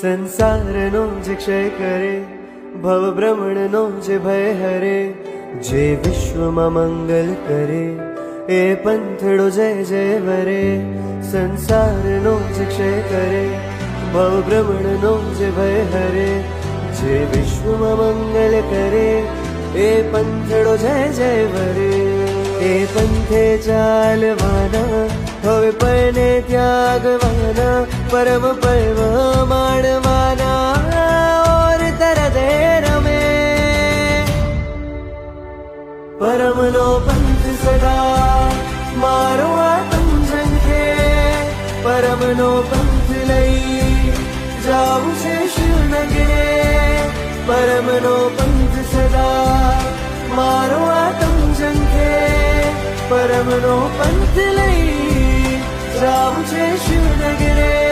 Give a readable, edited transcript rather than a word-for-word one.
સંસારનો જે ક્ષય કરે, ભવ ભ્રમણનો જે ભય હરે, જે વિશ્વમાં મંગલ કરે એ પંથડો જય જય વરે. સંસારનો જે ક્ષય કરે, ભવ ભ્રમણનો જે ભય હરે, જે વિશ્વમાં મંગલ કરે એ પંથડો જય જય વરે. એ પંથે ચાલવાના, હવે પરને ત્યાગવાના, પરમ પર્વ માણવાના ઓર તરદે રમે. પરમનો પંથ સદા મારો આત્મ ઝંખે, પરમનો પંથ લઈ જાવું છે શિવનગરે. પરમનો પંથ સદા મારો આત્મ ઝંખે, પરમનો પંથ લઈ જાવું છે શિવનગરે.